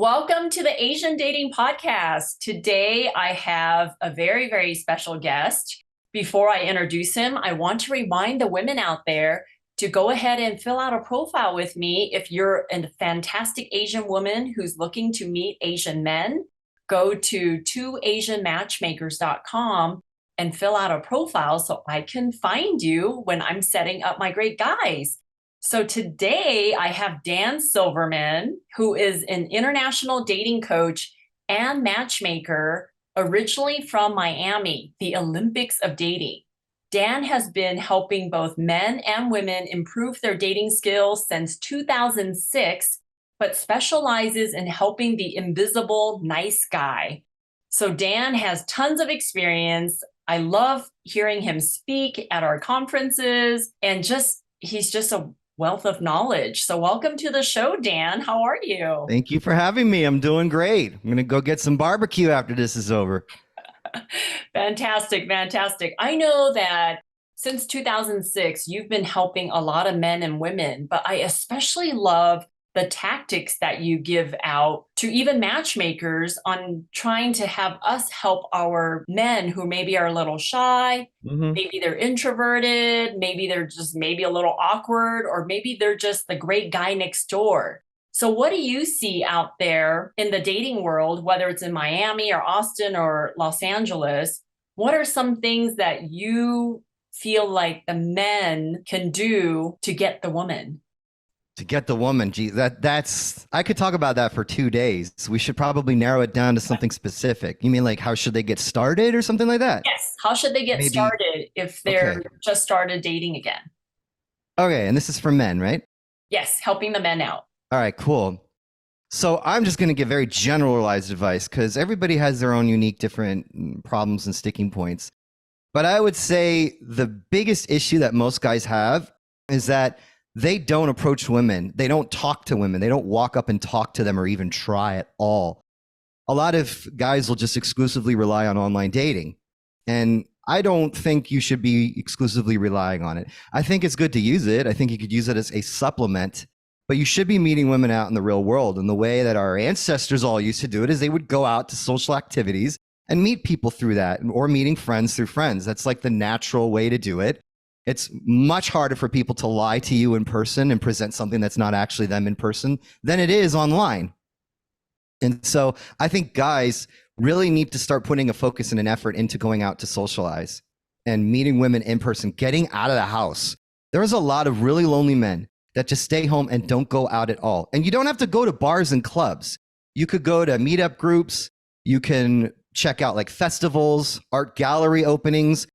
Welcome to the Asian Dating Podcast. Today, I have a very, very special guest. Before I introduce him, I want to remind the women out there to go ahead and fill out a profile with me. If you're a fantastic Asian woman who's looking to meet Asian men, go to twoasianmatchmakers.com and fill out a profile so I can find you when I'm setting up my great guys. So today I have Dan Silverman, who is an international dating coach and matchmaker, originally from Miami, the Olympics of dating. Dan has been helping both men and women improve their dating skills since 2006, but specializes in helping the invisible nice guy. So Dan has tons of experience. I love hearing him speak at our conferences and he's just a wealth of knowledge. So welcome to the show, Dan. How are you? Thank you for having me. I'm doing great. I'm going to go get some barbecue after this is over. Fantastic, fantastic. I know that since 2006, you've been helping a lot of men and women, but I especially love the tactics that you give out to even matchmakers on trying to have us help our men who maybe are a little shy, maybe they're introverted, maybe they're just maybe a little awkward, or maybe they're just the great guy next door. So what do you see out there in the dating world, whether it's in Miami or Austin or Los Angeles? What are some things that you feel like the men can do to get the woman? To get the woman, gee, that's I could talk about that for 2 days. We should probably narrow it down to something specific. You mean like how should they get started or something like that? Yes. How should they get started if they're just started dating again? Okay, and this is for men, right? Yes, helping the men out. All right, cool. So I'm just going to give very generalized advice because everybody has their own unique different problems and sticking points. But I would say the biggest issue that most guys have is that they don't approach women. They don't talk to women. They don't walk up and talk to them or even try at all. A lot of guys will just exclusively rely on online dating. And I don't think you should be exclusively relying on it. I think it's good to use it. I think you could use it as a supplement, but you should be meeting women out in the real world. And the way that our ancestors all used to do it is they would go out to social activities and meet people through that, or meeting friends through friends. That's like the natural way to do it. It's much harder for people to lie to you in person and present something that's not actually them in person than it is online. And so I think guys really need to start putting a focus and an effort into going out to socialize and meeting women in person, getting out of the house. There's a lot of really lonely men that just stay home and don't go out at all. And you don't have to go to bars and clubs. You could go to meetup groups. You can check out like festivals, art gallery openings.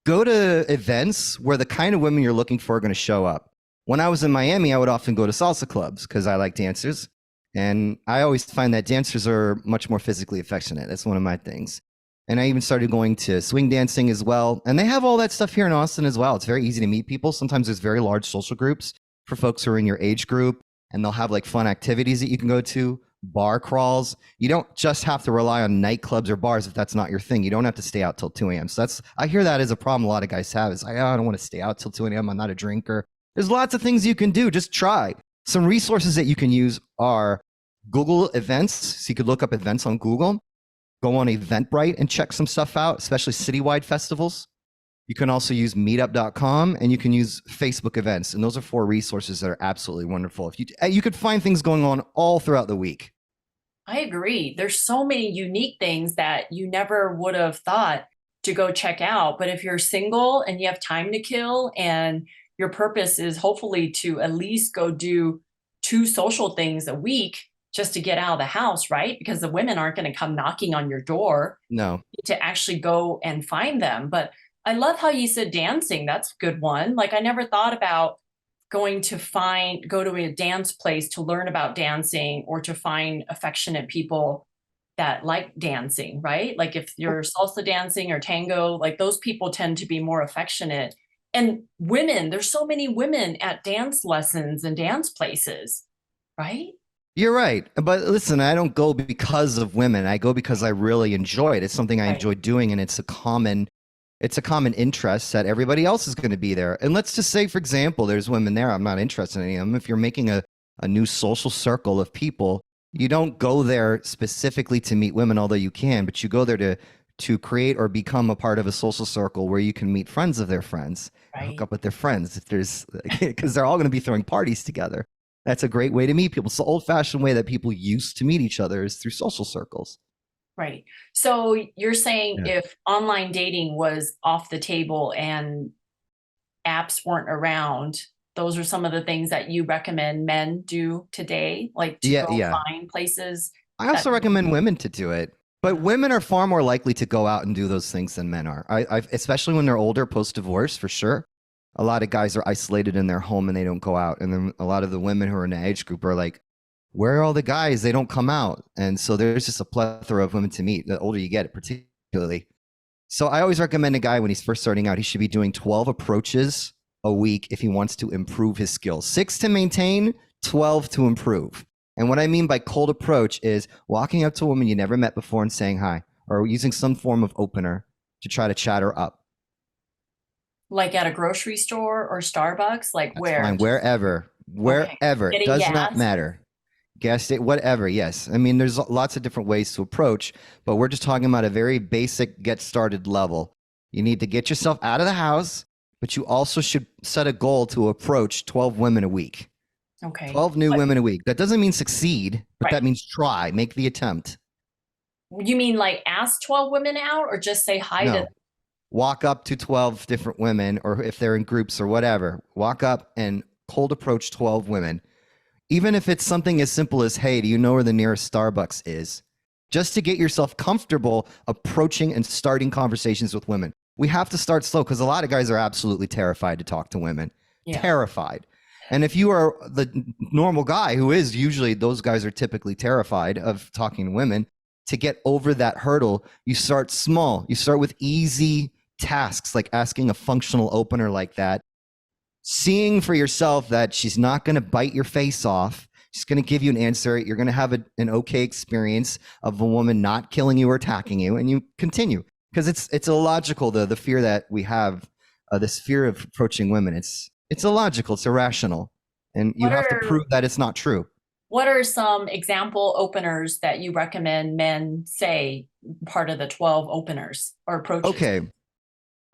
Go to events where the kind of women you're looking for are going to show up. When I was in Miami, I would often go to salsa clubs because I like dancers. And I always find that dancers are much more physically affectionate. That's one of my things. And I even started going to swing dancing as well. And they have all that stuff here in Austin as well. It's very easy to meet people. Sometimes there's very large social groups for folks who are in your age group. And they'll have like fun activities that you can go to. Bar crawls. You don't just have to rely on nightclubs or bars if that's not your thing. You don't have to stay out till 2 a.m. So I hear that as a problem a lot of guys have is, I don't want to stay out till 2 a.m. I'm not a drinker. There's lots of things you can do. Just try. Some resources that you can use are Google Events. So you could look up events on Google, go on Eventbrite and check some stuff out, especially citywide festivals. You can also use meetup.com and you can use Facebook events. And those are 4 resources that are absolutely wonderful. If you could find things going on all throughout the week. I agree. There's so many unique things that you never would have thought to go check out. But if you're single and you have time to kill and your purpose is hopefully to at least go do 2 social things a week just to get out of the house, right? Because the women aren't going to come knocking on your door. No. To actually go and find them. But I love how you said dancing. That's a good one. Like I never thought about go to a dance place to learn about dancing or to find affectionate people that like dancing, right? Like if you're salsa dancing or tango, like those people tend to be more affectionate. And women, there's so many women at dance lessons and dance places, right? You're right. But listen, I don't go because of women. I go because I really enjoy it. It's something I enjoy doing, and it's a common interest that everybody else is going to be there. And let's just say, for example, there's women there. I'm not interested in any of them. If you're making a new social circle of people, You don't go there specifically to meet women, although you can, but you go there to create or become a part of a social circle where you can meet friends of their friends, hook Right. up with their friends if there's because they're all going to be throwing parties together. That's a great way to meet people. It's the old-fashioned way that people used to meet each other is through social circles. Right. So you're saying Yeah. if online dating was off the table and apps weren't around, those are some of the things that you recommend men do today, like to Yeah, go yeah. find places I that, also recommend women to do it, but women are far more likely to go out and do those things than men are. Especially when they're older, post-divorce, for sure. A lot of guys are isolated in their home and they don't go out, and then a lot of the women who are in the age group are like, "Where are all the guys? They don't come out." And so there's just a plethora of women to meet. The older you get, particularly. So I always recommend a guy when he's first starting out, he should be doing 12 approaches a week if he wants to improve his skills. 6 to maintain, 12 to improve. And what I mean by cold approach is walking up to a woman you never met before and saying hi, or using some form of opener to try to chat her up. like at a grocery store or Starbucks, like That's where? fine. Wherever, Okay. wherever, it Getting does not gas. matter. Guess it, whatever. Yes. I mean, there's lots of different ways to approach, but we're just talking about a very basic get started level. You need to get yourself out of the house, but you also should set a goal to approach 12 women a week. Okay. 12 new But- women a week. That doesn't mean succeed, but Right. that means try, make the attempt. You mean like ask 12 women out or just say hi to No. Walk up to 12 different women, or if they're in groups or whatever, walk up and cold approach 12 women. Even if it's something as simple as, hey, do you know where the nearest Starbucks is? Just to get yourself comfortable approaching and starting conversations with women. We have to start slow because a lot of guys are absolutely terrified to talk to women. Yeah. Terrified. And if you are the normal guy, who is usually, those guys are typically terrified of talking to women, to get over that hurdle, you start small. You start with easy tasks like asking a functional opener like that, seeing for yourself that she's not going to bite your face off. She's going to give you an answer. You're going to have an okay experience of a woman not killing you or attacking you, and you continue because it's illogical. The fear that we have, this fear of approaching women, it's illogical. It's irrational, and you have to prove that it's not true. What are some example openers that you recommend men say part of the 12 openers or approaches? Okay.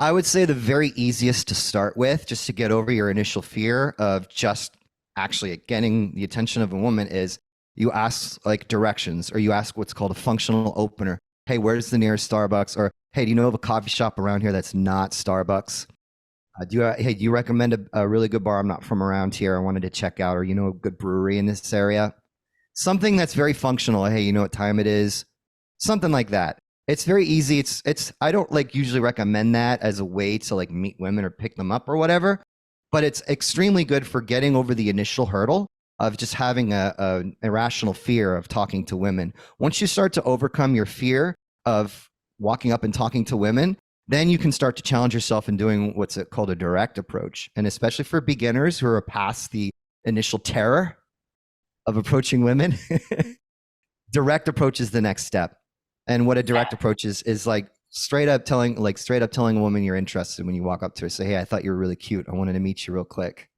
I would say the very easiest to start with, just to get over your initial fear of just actually getting the attention of a woman, is you ask like directions, or you ask what's called a functional opener. Hey, where's the nearest Starbucks? Or hey, do you know of a coffee shop around here that's not Starbucks? Do you recommend a really good bar? I'm not from around here. I wanted to check out, or you know, a good brewery in this area. Something that's very functional. Hey, you know what time it is? Something like that. It's very easy. It's I don't like usually recommend that as a way to like meet women or pick them up or whatever, but it's extremely good for getting over the initial hurdle of just having a irrational fear of talking to women. Once you start to overcome your fear of walking up and talking to women, then you can start to challenge yourself in doing what's called a direct approach. And especially for beginners who are past the initial terror of approaching women, direct approach is the next step. And what a direct approach is like straight up telling a woman you're interested when you walk up to her. Say, hey, I thought you were really cute. I wanted to meet you real quick.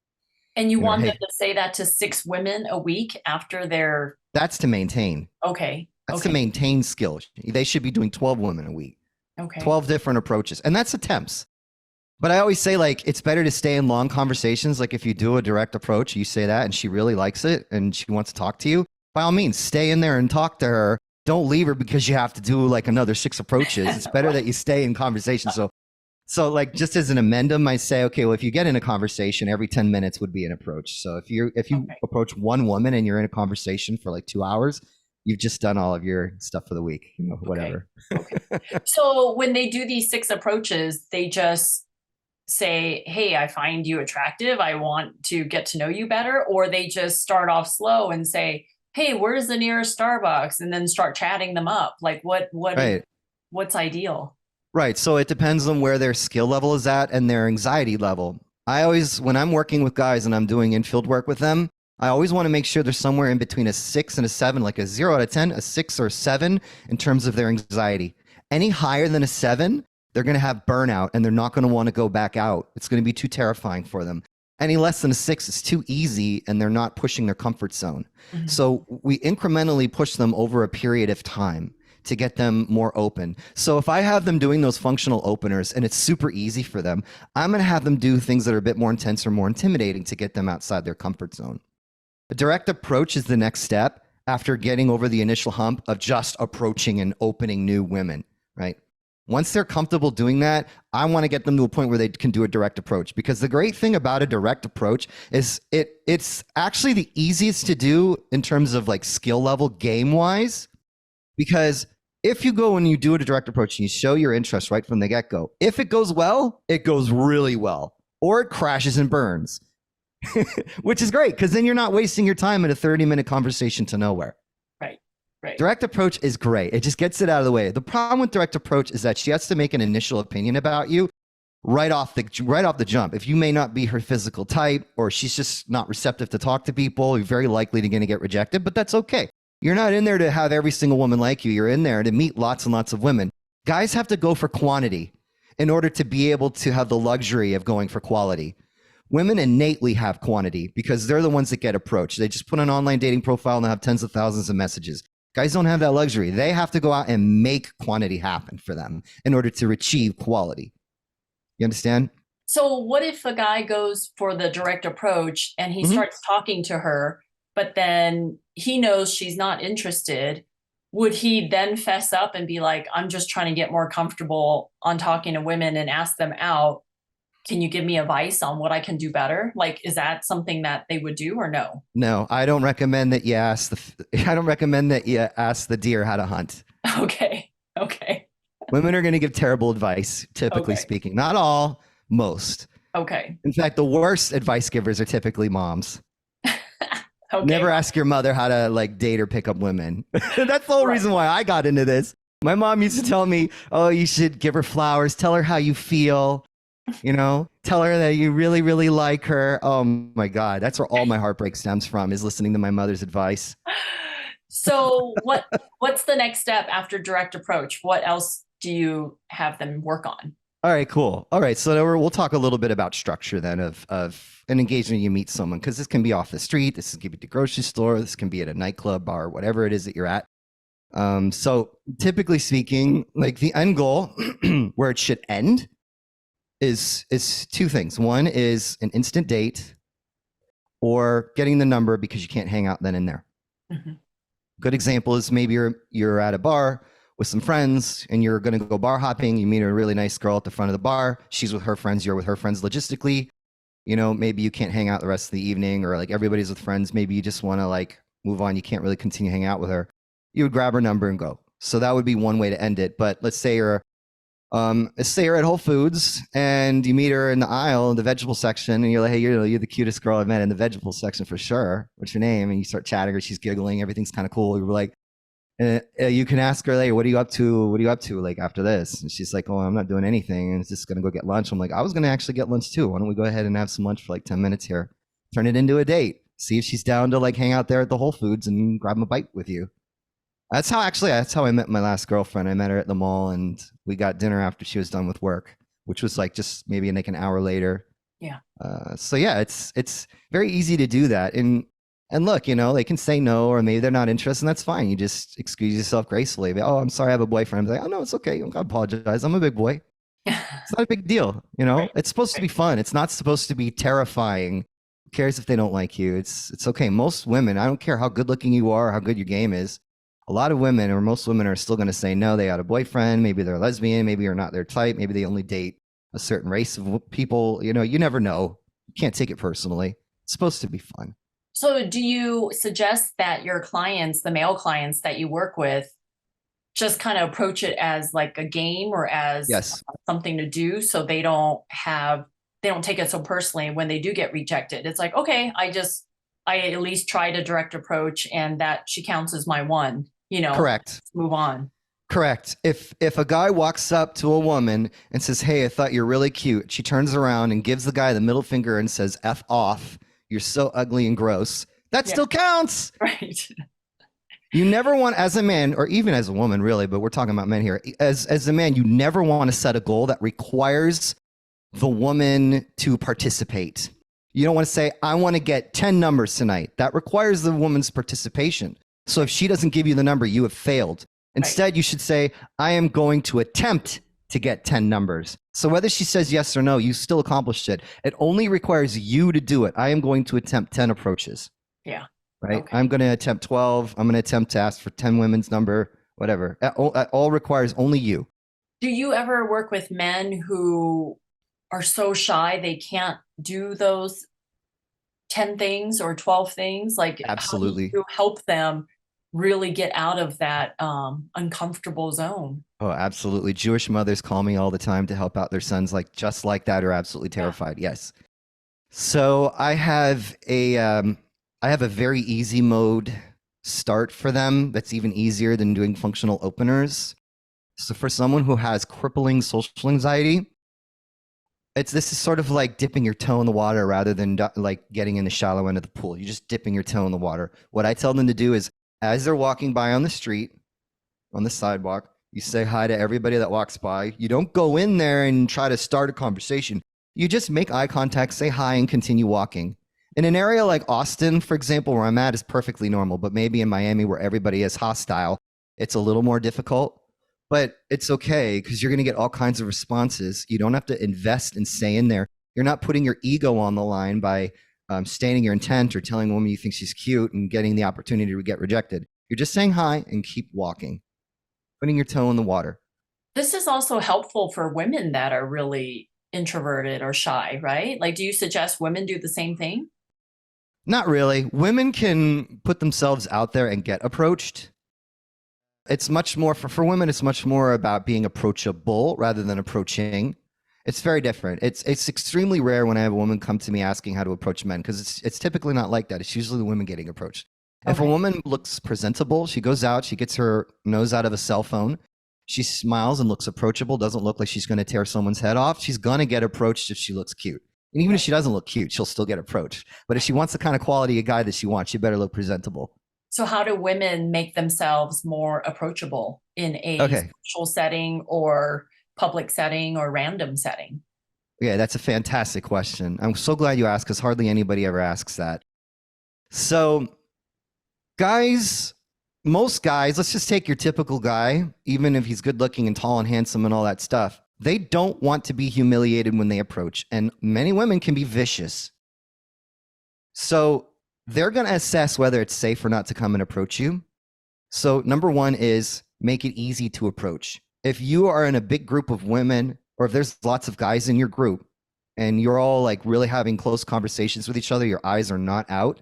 And you want hey, them to say that to 6 women a week after their... That's to maintain. Okay. That's to maintain skill. They should be doing 12 women a week. Okay. 12 different approaches. And that's attempts. But I always say, like, it's better to stay in long conversations. Like if you do a direct approach, you say that and she really likes it and she wants to talk to you, by all means, stay in there and talk to her. Don't leave her because you have to do like another 6 approaches. It's better that you stay in conversation. So like just as an amendum, I say, okay, well, if you get in a conversation, every 10 minutes would be an approach. So if you approach one woman and you're in a conversation for like 2 hours, you've just done all of your stuff for the week, you know, whatever. Okay. So when they do these 6 approaches, they just say, hey, I find you attractive. I want to get to know you better. Or they just start off slow and say, hey, where's the nearest Starbucks? And then start chatting them up. Like what's ideal? Right. So it depends on where their skill level is at and their anxiety level. I always, when I'm working with guys and I'm doing in-field work with them, I always want to make sure they're somewhere in between a 6 and a 7, like a 0 out of 10, a 6 or a 7 in terms of their anxiety. Any higher than a 7, they're going to have burnout and they're not going to want to go back out. It's going to be too terrifying for them. Any less than a 6 is too easy and they're not pushing their comfort zone. Mhm. So we incrementally push them over a period of time to get them more open. So if I have them doing those functional openers and it's super easy for them, I'm going to have them do things that are a bit more intense or more intimidating to get them outside their comfort zone. A direct approach is the next step after getting over the initial hump of just approaching and opening new women, right? Once they're comfortable doing that, I want to get them to a point where they can do a direct approach, because the great thing about a direct approach is it's actually the easiest to do in terms of like skill level game wise, because if you go and you do a direct approach and you show your interest right from the get-go, if it goes well, it goes really well, or it crashes and burns, which is great because then you're not wasting your time in a 30-minute conversation to nowhere. Right. Direct approach is great. It just gets it out of the way. The problem with direct approach is that she has to make an initial opinion about you right off the jump. If you may not be her physical type, or she's just not receptive to talk to people, you're very likely to get rejected, but that's okay. You're not in there to have every single woman like you. You're in there to meet lots and lots of women. Guys have to go for quantity in order to be able to have the luxury of going for quality. Women innately have quantity because they're the ones that get approached. They just put an online dating profile and they have tens of thousands of messages. Guys don't have that luxury. They have to go out and make quantity happen for them in order to achieve quality. You understand? So what if a guy goes for the direct approach and he starts talking to her, but then he knows she's not interested? Would he then fess up and be like, I'm just trying to get more comfortable on talking to women and ask them out? Can you give me advice on what I can do better? Like, is that something that they would do or no? No, I don't recommend that you ask the deer how to hunt. Okay. Women are going to give terrible advice, typically speaking. Not all, most. Okay. In fact, the worst advice givers are typically moms. Okay. Never ask your mother how to like date or pick up women. That's the whole reason why I got into this. My mom used to tell me, oh, you should give her flowers. Tell her how you feel. You know, tell her that you really, really like her. Oh my God. That's where all my heartbreak stems from, is listening to my mother's advice. So what's the next step after direct approach? What else do you have them work on? All right, cool. All right. So we'll talk a little bit about structure then of an engagement. You meet someone, because this can be off the street. This can be at the grocery store. This can be at a nightclub, bar, whatever it is that you're at. So typically speaking, like the end goal where it should end is two things. One is an instant date, or getting the number because you can't hang out then and there. Mm-hmm. Good example is maybe you're at a bar with some friends and you're going to go bar hopping. You meet a really nice girl at the front of the bar. She's with her friends. You're with her friends. Logistically, you know, maybe you can't hang out the rest of the evening, or like everybody's with friends.Maybe you just want to like move on. You can't really continue hanging out with her. You would grab her number and go. So that would be one way to end it. But let's say you're at Whole Foods and you meet her in the aisle in the vegetable section, and you're like, hey, you're the cutest girl I've met in the vegetable section for sure. What's your name? And you start chatting her. She's giggling. Everything's kind of cool. You're like, you can ask her, like, what are you up to? What are you up to like after this? And she's like, oh, I'm not doing anything. And it's just going to go get lunch. I'm like, I was going to actually get lunch too. Why don't we go ahead and have some lunch for like 10 minutes here? Turn it into a date. See if she's down to like hang out there at the Whole Foods and grab a bite with you. That's how I met my last girlfriend. I met her at the mall and we got dinner after she was done with work, which was like just maybe like an hour later. Yeah. So yeah, it's very easy to do that. And look, you know, they can say no, or maybe they're not interested, and that's fine. You just excuse yourself gracefully. Oh, I'm sorry, I have a boyfriend. I'm like, oh no, it's okay. You don't gotta apologize. I'm a big boy. It's not a big deal. You know, It's supposed to be fun. It's not supposed to be terrifying. Who cares if they don't like you? It's okay. Most women, I don't care how good looking you are, or how good your game is. A lot of women, or most women, are still going to say no. They got a boyfriend. Maybe they're lesbian. Maybe you're not their type. Maybe they only date a certain race of people. You know, you never know. You can't take it personally. It's supposed to be fun. So do you suggest that your clients, the male clients that you work with, just kind of approach it as like a game, or as something to do, so they don't take it so personally when they do get rejected? It's like, okay, I at least tried a direct approach, and that she counts as my one, you know. Correct. Let's move on. Correct. If a guy walks up to a woman and says, hey, I thought you're really cute, she turns around and gives the guy the middle finger and says, F off, you're so ugly and gross, that still counts. Right. You never want, as a man, or even as a woman really, but we're talking about men here, as a man, you never want to set a goal that requires the woman to participate. You don't want to say, I want to get 10 numbers tonight. That requires the woman's participation. So if she doesn't give you the number, you have failed. Instead, you should say, I am going to attempt to get 10 numbers. So whether she says yes or no, you still accomplished it. It only requires you to do it. I am going to attempt 10 approaches. Yeah. Right? Okay. I'm going to attempt 12. I'm going to attempt to ask for 10 women's number, whatever. That all requires only you. Do you ever work with men who are so shy they can't do those 10 things or 12 things? Like, Absolutely. how do you help them really get out of that uncomfortable zone? Oh, absolutely. Jewish mothers call me all the time to help out their sons, like just like that, are absolutely terrified. Yeah. Yes. So I have a very easy mode start for them that's even easier than doing functional openers. So for someone who has crippling social anxiety, this is sort of like dipping your toe in the water rather than like getting in the shallow end of the pool. You're just dipping your toe in the water. What I tell them to do is, as they're walking by on the street, on the sidewalk, you say hi to everybody that walks by. You don't go in there and try to start a conversation. You just make eye contact, say hi, and continue walking. In an area like Austin, for example, where I'm at, is perfectly normal, but maybe in Miami, where everybody is hostile, it's a little more difficult. But it's okay, because you're going to get all kinds of responses. You don't have to invest in staying there. You're not putting your ego on the line by stating your intent or telling a woman you think she's cute and getting the opportunity to get rejected. You're just saying hi and keep walking, putting your toe in the water. This is also helpful for women that are really introverted or shy, right? Like, do you suggest women do the same thing? Not really. Women can put themselves out there and get approached. It's much more for women. It's much more about being approachable rather than approaching. It's very different. It's extremely rare when I have a woman come to me asking how to approach men, because it's typically not like that. It's usually the women getting approached. If a woman looks presentable, she goes out, she gets her nose out of a cell phone, she smiles and looks approachable, doesn't look like she's going to tear someone's head off, she's going to get approached if she looks cute. And even if she doesn't look cute, she'll still get approached. But if she wants the kind of quality of guy that she wants, she better look presentable. So how do women make themselves more approachable in a social setting or public setting or random setting? Yeah, that's a fantastic question. I'm so glad you asked, because hardly anybody ever asks that. So guys, most guys, let's just take your typical guy, even if he's good looking and tall and handsome and all that stuff, they don't want to be humiliated when they approach. And many women can be vicious. So they're going to assess whether it's safe or not to come and approach you. So number one is make it easy to approach. If you are in a big group of women, or if there's lots of guys in your group and you're all like really having close conversations with each other, your eyes are not out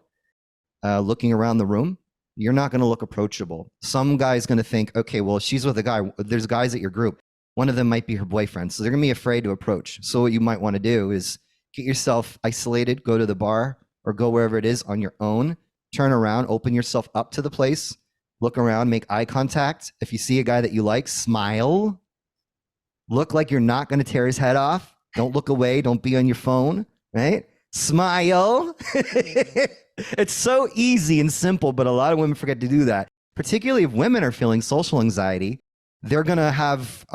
looking around the room, you're not going to look approachable. Some guy's going to think, okay, well, she's with a guy. There's guys at your group. One of them might be her boyfriend. So they're going to be afraid to approach. So what you might want to do is get yourself isolated, go to the bar or go wherever it is on your own, turn around, open yourself up to the place, look around, make eye contact. If you see a guy that you like, smile, look like you're not going to tear his head off. Don't look away. Don't be on your phone, right? Smile. It's so easy and simple, but a lot of women forget to do that. Particularly if women are feeling social anxiety, they're going to have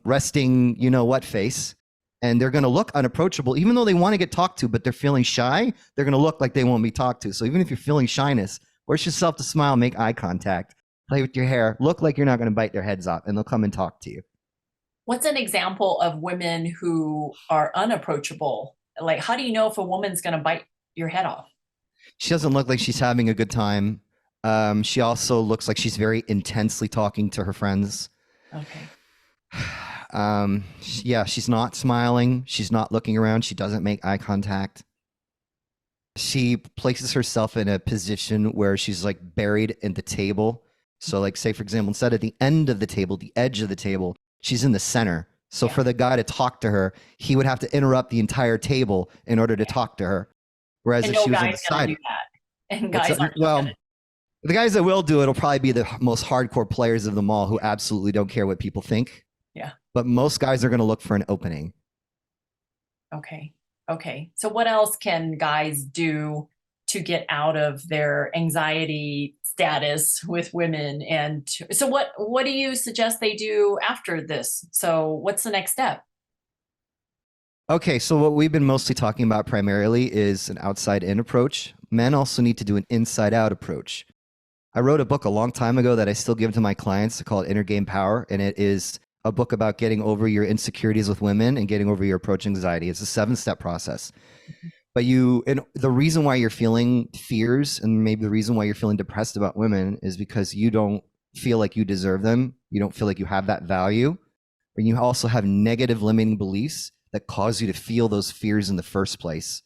resting, you know what face, and they're going to look unapproachable, even though they want to get talked to, but they're feeling shy. They're going to look like they won't be talked to. So even if you're feeling shyness, force yourself to smile, make eye contact, play with your hair, look like you're not going to bite their heads off, and they'll come and talk to you. What's an example of women who are unapproachable? Like, how do you know if a woman's going to bite your head off? She doesn't look like she's having a good time. She also looks like she's very intensely talking to her friends. Okay. Yeah, she's not smiling. She's not looking around. She doesn't make eye contact. She places herself in a position where she's like buried in the table. So like, say for example, instead of the end of the table, the edge of the table, she's in the center. So for the guy to talk to her, he would have to interrupt the entire table in order to talk to her. Whereas if she was on the side, and guys aren't the guys that will do it will probably be the most hardcore players of them all, who absolutely don't care what people think. Yeah. But most guys are going to look for an opening. Okay. Okay. So what else can guys do to get out of their anxiety status with women? And so what do you suggest they do after this? So what's the next step? Okay, so what we've been mostly talking about primarily is an outside in approach. Men also need to do an inside out approach. I wrote a book a long time ago that I still give to my clients called Inner Game Power, and it is a book about getting over your insecurities with women and getting over your approach anxiety. It's a 7-step process. But and the reason why you're feeling fears and maybe the reason why you're feeling depressed about women is because you don't feel like you deserve them. You don't feel like you have that value. And you also have negative limiting beliefs that cause you to feel those fears in the first place,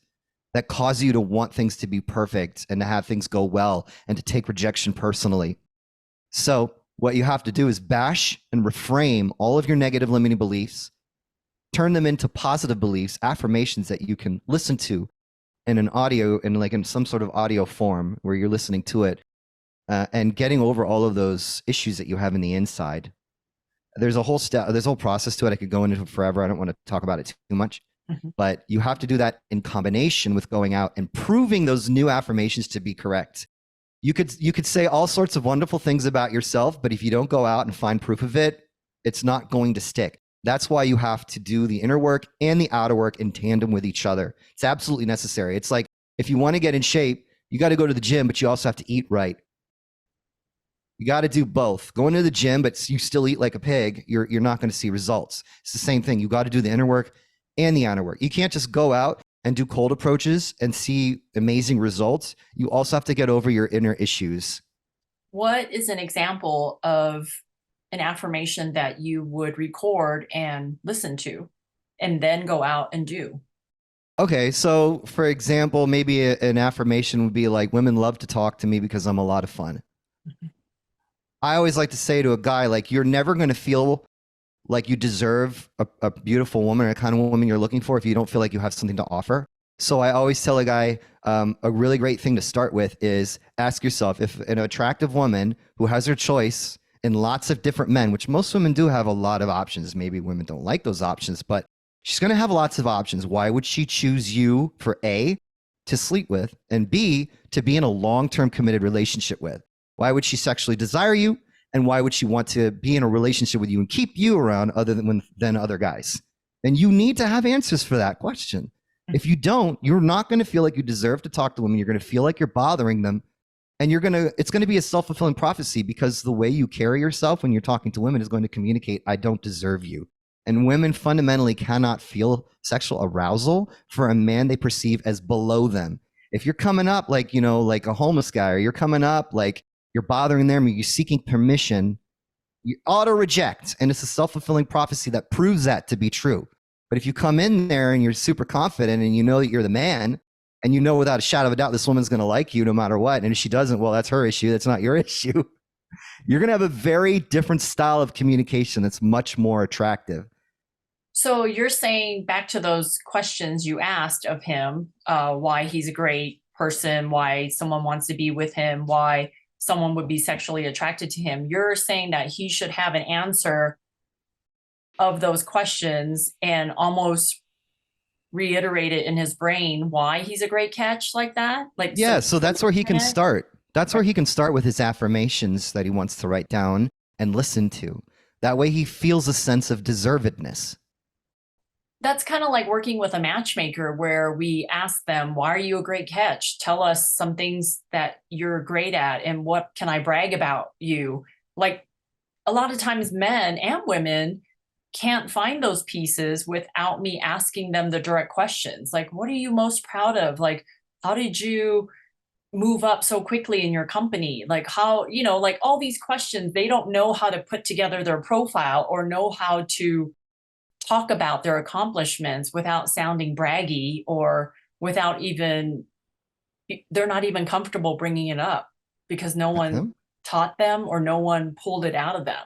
that cause you to want things to be perfect and to have things go well and to take rejection personally. So what you have to do is bash and reframe all of your negative limiting beliefs, turn them into positive beliefs, affirmations that you can listen to in an audio, in some sort of audio form where you're listening to it, and getting over all of those issues that you have in the inside. There's a whole process to it. I could go into it forever. I don't want to talk about it too much, but you have to do that in combination with going out and proving those new affirmations to be correct. You could say all sorts of wonderful things about yourself, but if you don't go out and find proof of it, it's not going to stick. That's why you have to do the inner work and the outer work in tandem with each other. It's absolutely necessary. It's like if you want to get in shape, you got to go to the gym, but you also have to eat right. You got to do both. Going to the gym, but you still eat like a pig, you're not going to see results. It's the same thing. You got to do the inner work and the outer work. You can't just go out and do cold approaches and see amazing results. You also have to get over your inner issues. What is an example of an affirmation that you would record and listen to and then go out and do? Okay, so for example, maybe an affirmation would be like, women love to talk to me because I'm a lot of fun. I always like to say to a guy, like, you're never going to feel like you deserve a beautiful woman or a kind of woman you're looking for if you don't feel like you have something to offer. So I always tell a guy, a really great thing to start with is ask yourself, if an attractive woman who has her choice in lots of different men, which most women do have a lot of options, maybe women don't like those options, but she's going to have lots of options. Why would she choose you for A, to sleep with, and B, to be in a long-term committed relationship with? Why would she sexually desire you? And why would she want to be in a relationship with you and keep you around than other guys? And you need to have answers for that question. If you don't, you're not going to feel like you deserve to talk to women. You're going to feel like you're bothering them. And it's going to be a self-fulfilling prophecy, because the way you carry yourself when you're talking to women is going to communicate, I don't deserve you. And women fundamentally cannot feel sexual arousal for a man they perceive as below them. If you're coming up like a homeless guy, or you're coming up like you're bothering them, or you're seeking permission, you auto reject. And it's a self-fulfilling prophecy that proves that to be true. But if you come in there and you're super confident and you know that you're the man, and you know without a shadow of a doubt this woman's going to like you no matter what, and if she doesn't, well, that's her issue. That's not your issue. You're going to have a very different style of communication that's much more attractive. So you're saying, back to those questions you asked of him, why he's a great person, why someone wants to be with him, why someone would be sexually attracted to him. You're saying that he should have an answer of those questions and almost reiterate it in his brain why he's a great catch like that. Like, yeah, so that's where he can start. That's where he can start with his affirmations that he wants to write down and listen to. That way he feels a sense of deservedness. That's kind of like working with a matchmaker, where we ask them, why are you a great catch? Tell us some things that you're great at, and what can I brag about you? Like, a lot of times men and women can't find those pieces without me asking them the direct questions. Like, what are you most proud of? Like, how did you move up so quickly in your company? Like, how, like all these questions, they don't know how to put together their profile or know how to talk about their accomplishments without sounding braggy, or without they're not even comfortable bringing it up because no one taught them or no one pulled it out of them.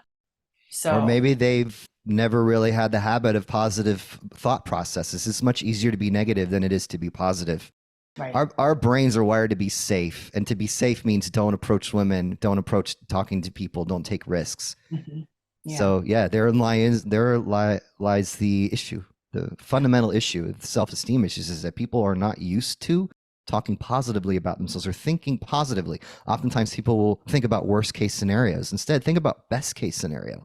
So, or maybe they've never really had the habit of positive thought processes. It's much easier to be negative than it is to be positive. right. Our brains are wired to be safe, and to be safe means don't approach women, don't approach talking to people, don't take risks. Mm-hmm. Yeah. So yeah, there lies the issue. The fundamental issue, the self-esteem issues, is that people are not used to talking positively about themselves or thinking positively. Oftentimes people will think about worst case scenarios. Instead, think about best case scenario.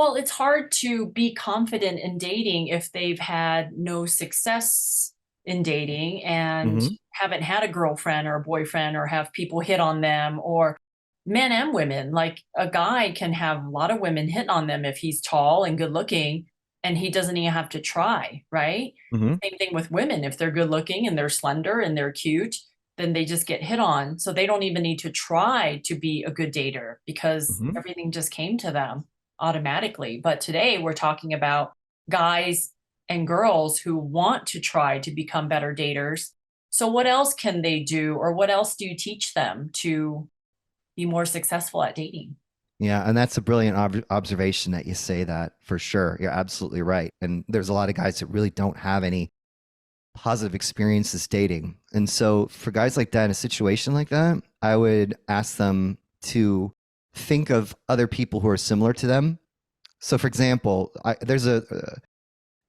Well, it's hard to be confident in dating if they've had no success in dating and Hmm. haven't had a girlfriend or a boyfriend or have people hit on them, or men and women. Like a guy can have a lot of women hit on them if he's tall and good looking and he doesn't even have to try, right? Hmm. Same thing with women. If they're good looking and they're slender and they're cute, then they just get hit on. So they don't even need to try to be a good dater because Hmm. everything just came to them automatically. But today we're talking about guys and girls who want to try to become better daters. So, what else can they do, or what else do you teach them to be more successful at dating? Yeah, and that's a brilliant observation that you say that for sure. You're absolutely right. And there's a lot of guys that really don't have any positive experiences dating. And so for guys like that in a situation like that, I would ask them to think of other people who are similar to them. So for example, there's a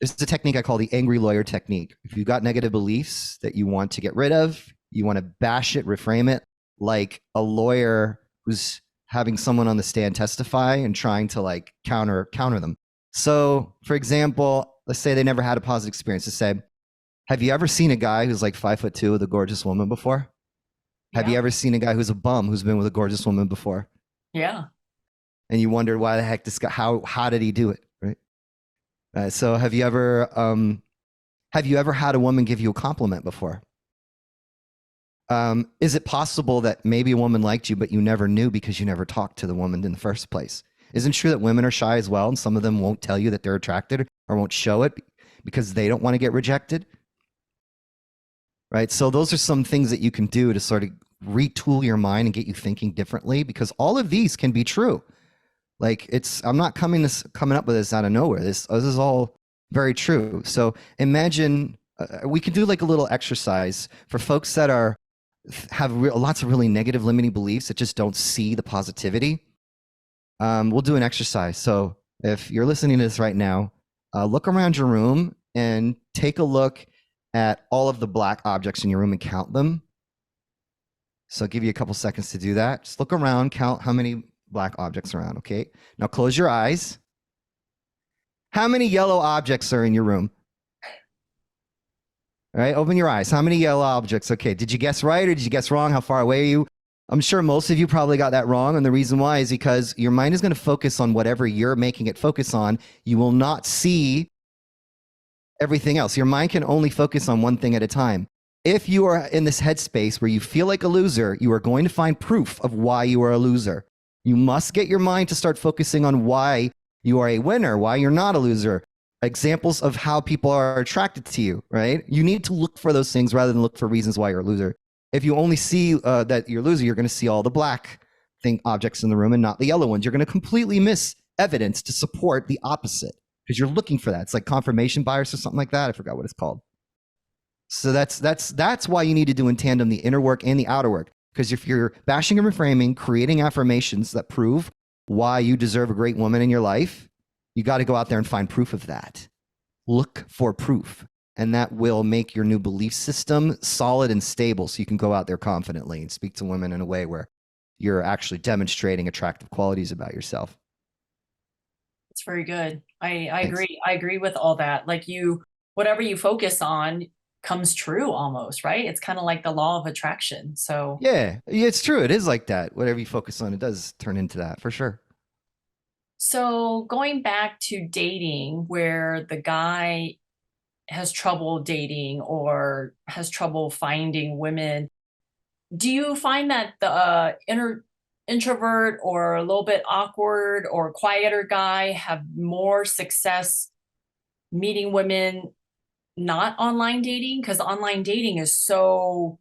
technique I call the angry lawyer technique. If you've got negative beliefs that you want to get rid of, you want to bash it, reframe it, like a lawyer who's having someone on the stand testify and trying to like counter them. So, for example, let's say they never had a positive experience. To say, have you ever seen a guy who's like 5'2" with a gorgeous woman before? Have Yeah. you ever seen a guy who's a bum who's been with a gorgeous woman before? Yeah. And you wondered why the heck this guy, how did he do it, right? So have you ever had a woman give you a compliment before? Is it possible that maybe a woman liked you, but you never knew because you never talked to the woman in the first place? Isn't it true that women are shy as well, and some of them won't tell you that they're attracted or won't show it because they don't want to get rejected? Right. So those are some things that you can do to sort of retool your mind and get you thinking differently, because all of these can be true. Like I'm not coming up with this out of nowhere. This is all very true. So imagine we can do like a little exercise for folks that have lots of really negative limiting beliefs that just don't see the positivity. We'll do an exercise. So if you're listening to this right now, look around your room and take a look at all of the black objects in your room and count them. So I'll give you a couple seconds to do that. Just look around, count how many black objects are around, okay? Now close your eyes. How many yellow objects are in your room? All right, open your eyes. How many yellow objects? Okay, did you guess right or did you guess wrong? How far away are you? I'm sure most of you probably got that wrong. And the reason why is because your mind is going to focus on whatever you're making it focus on. You will not see everything else. Your mind can only focus on one thing at a time. If you are in this headspace where you feel like a loser, you are going to find proof of why you are a loser. You must get your mind to start focusing on why you are a winner, why you're not a loser. Examples of how people are attracted to you, right? You need to look for those things rather than look for reasons why you're a loser. If you only see that you're a loser, you're going to see all the black objects in the room and not the yellow ones. You're going to completely miss evidence to support the opposite because you're looking for that. It's like confirmation bias or something like that. I forgot what it's called. So that's why you need to do in tandem the inner work and the outer work. Because if you're bashing and reframing, creating affirmations that prove why you deserve a great woman in your life, you got to go out there and find proof of that. Look for proof. And that will make your new belief system solid and stable so you can go out there confidently and speak to women in a way where you're actually demonstrating attractive qualities about yourself. It's very good. I Thanks. agree. I agree with all that. Like whatever you focus on comes true almost, right? It's kind of like the law of attraction. So, Yeah, it's true. It is like that. Whatever you focus on, it does turn into that for sure. so going back to dating where the guy has trouble dating or has trouble finding women, do you find that the introvert or a little bit awkward or quieter guy have more success meeting women not online dating? Because online dating is so,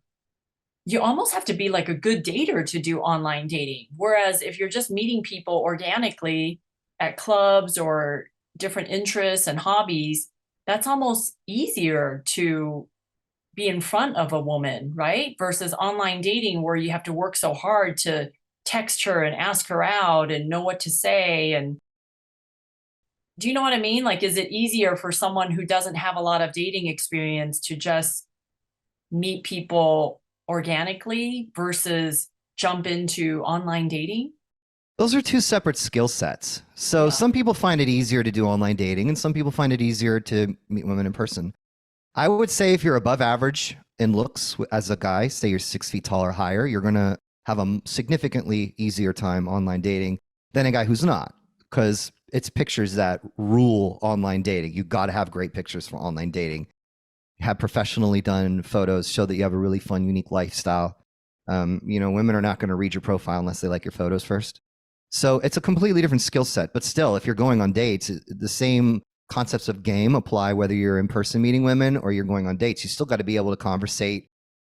you almost have to be like a good dater to do online dating. Whereas if you're just meeting people organically at clubs or different interests and hobbies, that's almost easier to be in front of a woman, right? Versus online dating where you have to work so hard to text her and ask her out and know what to say. And do you know what I mean? Like, is it easier for someone who doesn't have a lot of dating experience to just meet people organically versus jump into online dating? Those are two separate skill sets. So Yeah. some people find it easier to do online dating, and some people find it easier to meet women in person. I would say if you're above average in looks as a guy, say you're 6 feet tall or higher, you're going to have a significantly easier time online dating than a guy who's not, because it's pictures that rule online dating. You got to have great pictures for online dating. Have professionally done photos, show that you have a really fun, unique lifestyle. Women are not going to read your profile unless they like your photos first. So it's a completely different skill set. But still, if you're going on dates, the same concepts of game apply whether you're in person meeting women or you're going on dates. You still got to be able to conversate,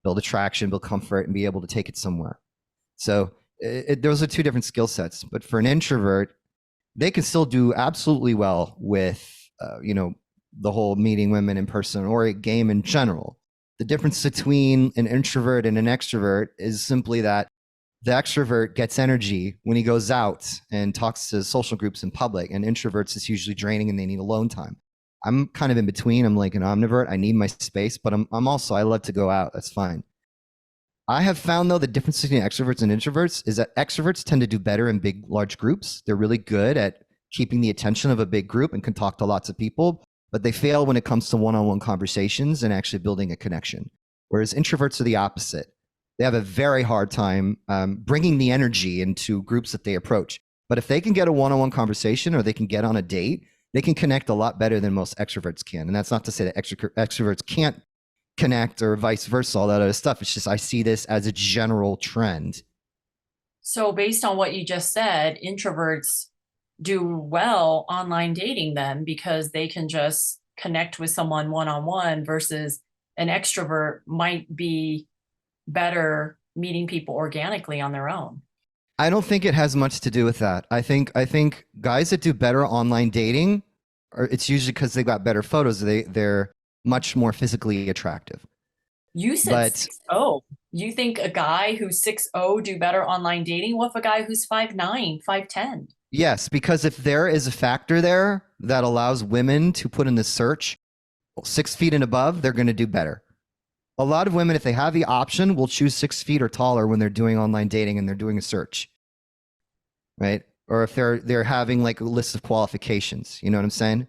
build attraction, build comfort, and be able to take it somewhere. So those are two different skill sets. But for an introvert, they can still do absolutely well with, the whole meeting women in person or a game in general. The difference between an introvert and an extrovert is simply that the extrovert gets energy when he goes out and talks to social groups in public, and introverts is usually draining and they need alone time. I'm kind of in between. I'm like an omnivert. I need my space, but I'm also, I love to go out. That's fine. I have found though the difference between extroverts and introverts is that extroverts tend to do better in big, large groups. They're really good at keeping the attention of a big group and can talk to lots of people, but they fail when it comes to one-on-one conversations and actually building a connection. Whereas introverts are the opposite. They have a very hard time bringing the energy into groups that they approach. But if they can get a one-on-one conversation or they can get on a date, they can connect a lot better than most extroverts can. And that's not to say that extroverts can't connect or vice versa, all that other stuff. It's just I see this as a general trend. So based on what you just said, introverts do well online dating then because they can just connect with someone one-on-one versus an extrovert might be better meeting people organically on their own. I don't think it has much to do with that. I think guys that do better online dating, it's usually because they got better photos. They're much more physically attractive. You said 6'0". You think a guy who's 6'0" do better online dating? What if a guy who's 5'9", 5'10"? Yes, because if there is a factor there that allows women to put in the search 6 feet and above, they're going to do better. A lot of women, if they have the option, will choose 6 feet or taller when they're doing online dating and they're doing a search, right? Or if they're having like a list of qualifications, you know what I'm saying?